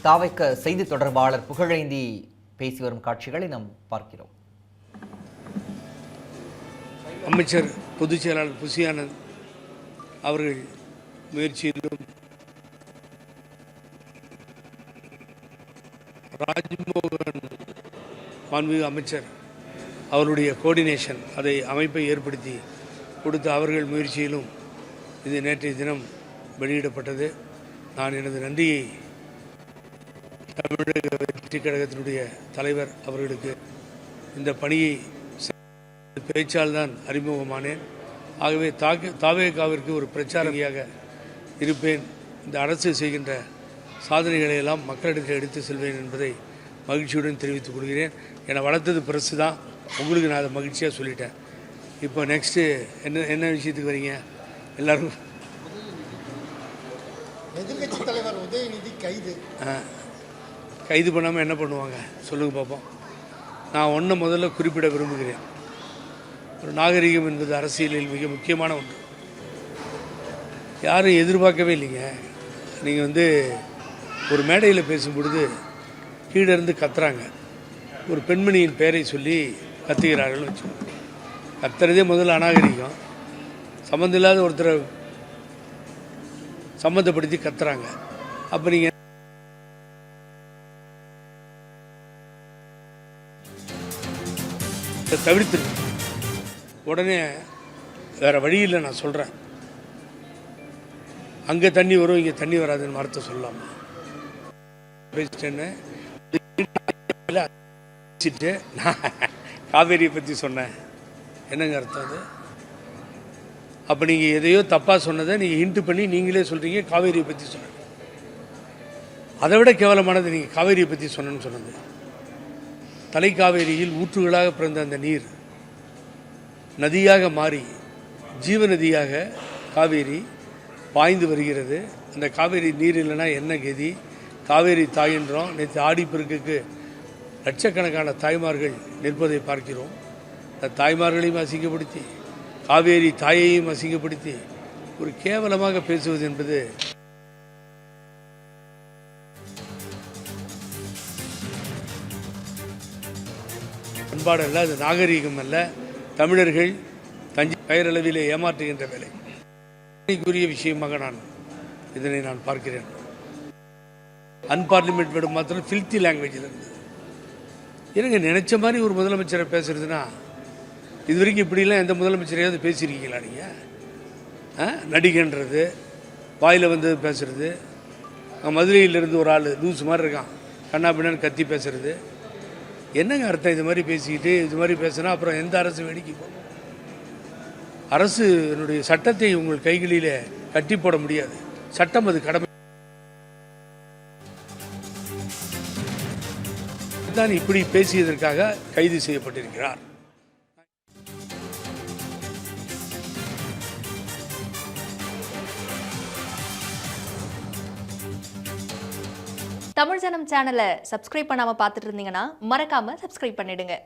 தாவைக்க செய்தி தொடர்பாளர் புகழேந்தி பேசி வரும் காட்சிகளை நாம் பார்க்கிறோம். அமைச்சர் பொதுச் செயலாளர் புசி ஆனந்த் அவர்கள் முயற்சியிலும் ராஜ்மோகன் மாண்புமிகு அமைச்சர் அவருடைய கோஆர்டினேஷன் அதை அமைப்பை ஏற்படுத்தி கொடுத்த அவர்கள் முயற்சியிலும் இது நேற்றைய தினம் வெளியிடப்பட்டது. நான் எனது நன்றியை தமிழக வெற்றி கழகத்தினுடைய தலைவர் அவர்களுக்கு இந்த பணியை பேச்சால் தான் அறிமுகமானேன். ஆகவே தாவேகாவிற்கு ஒரு பிரச்சாரகியாக இருப்பேன். இந்த அரசு செய்கின்ற சாதனைகளை எல்லாம் மக்களிடத்தில் எடுத்து செல்வேன் என்பதை மகிழ்ச்சியுடன் தெரிவித்துக் கொள்கிறேன். என்னை வளர்த்தது பிரசு தான், உங்களுக்கு நான் அதை மகிழ்ச்சியாக சொல்லிட்டேன். இப்போ நெக்ஸ்ட்டு என்ன விஷயத்துக்கு வரீங்க? எல்லாரும் எதிர்கட்சி தலைவர் உதயநிதி கைது பண்ணாமல் என்ன பண்ணுவாங்க சொல்லுங்கள் பார்ப்போம். நான் முதல்ல குறிப்பிட விரும்புகிறேன். ஒரு நாகரிகம் என்பது அரசியலில் மிக முக்கியமான ஒன்று. யாரும் எதிர்பார்க்கவே இல்லைங்க. நீங்கள் ஒரு மேடையில் பேசும்பொழுது கீழே இருந்து கத்துறாங்க. ஒரு பெண்மணியின் பெயரை சொல்லி கத்துகிறார்கள் வச்சுக்கோங்க. கத்துறதே முதல்ல அநாகரிகம். சம்மந்தம் இல்லாத ஒருத்தரை சம்மந்தப்படுத்தி கத்துறாங்க. அப்போ நீங்கள் தவிர்த்துருங்க. உடனே வேறு வழி இல்லை. நான் சொல்கிறேன், அங்கே தண்ணி வரும் இங்கே தண்ணி வராதுன்னு வார்த்தை சொல்லலாமா? பேசிட்டேன்னு நான் காவேரியை பற்றி சொன்னேன். என்னங்க அர்த்தம் அது? அப்போ நீங்கள் எதையோ தப்பாக சொன்னதை நீங்கள் ஹிண்ட் பண்ணி நீங்களே சொல்கிறீங்க காவேரியை பற்றி சொன்னேன். அதை விட கேவலமானது நீங்கள் காவேரியை பற்றி சொன்னேன்னு சொன்னது. தலைக்காவேரியில் ஊற்றுகளாக பிறந்த அந்த நீர் நதியாக மாறி ஜீவ நதியாக காவேரி பாய்ந்து வருகிறது. அந்த காவேரி நீர் இல்லைன்னா என்ன கதி? காவேரி தாயின்றோம். நேற்று ஆடிப்பெருக்குக்கு லட்சக்கணக்கான தாய்மார்கள் நிற்பதை பார்க்கிறோம். அந்த தாய்மார்களையும் அசிங்கப்படுத்தி காவேரி தாயையும் அசிங்கப்படுத்தி ஒரு கேவலமாக பேசுவது என்பது பண்பாடு அல்ல, அது நாகரீகம் அல்ல. தமிழர்கள் தஞ்சை பெயரளவிலே ஏமாற்றுகின்ற வேலை குறிய விஷயமாக இதனை நான் பார்க்கிறேன். அன்பார்லிமெண்ட் வேர்டு மாத்திரம் ஃபில்த்தி லாங்குவேஜில் இருந்தது. எனக்கு நினைச்ச மாதிரி ஒரு முதலமைச்சரை பேசுறதுன்னா, இது வரைக்கும் இப்படிலாம் எந்த முதலமைச்சரையாவது பேசியிருக்கீங்களா நீங்கள்? நடிகன்றது, வாயில் வந்து பேசுறது, மதுரையிலிருந்து ஒரு ஆள் லூஸ் மாதிரி இருக்கான், கண்ணா பின்னான்னு கத்தி பேசுறது, என்னங்க அர்த்தம்? இது மாதிரி பேசிக்கிட்டு இது மாதிரி பேசுனா அப்புறம் எந்த அரசு வேடிக்கை போகும்? அரசு என்னுடைய சட்டத்தை உங்கள் கைகளிலே கட்டி போட முடியாது. சட்டம் அது கடமை தான். இப்படி பேசியதற்காக கைது செய்யப்பட்டிருக்கிறார். தமிழ் ஜனம் சேனலை சப்ஸ்கிரைப் பண்ணாம பார்த்துட்டு இருந்தீங்கன்னா மறக்காம சப்ஸ்கிரைப் பண்ணிடுங்க.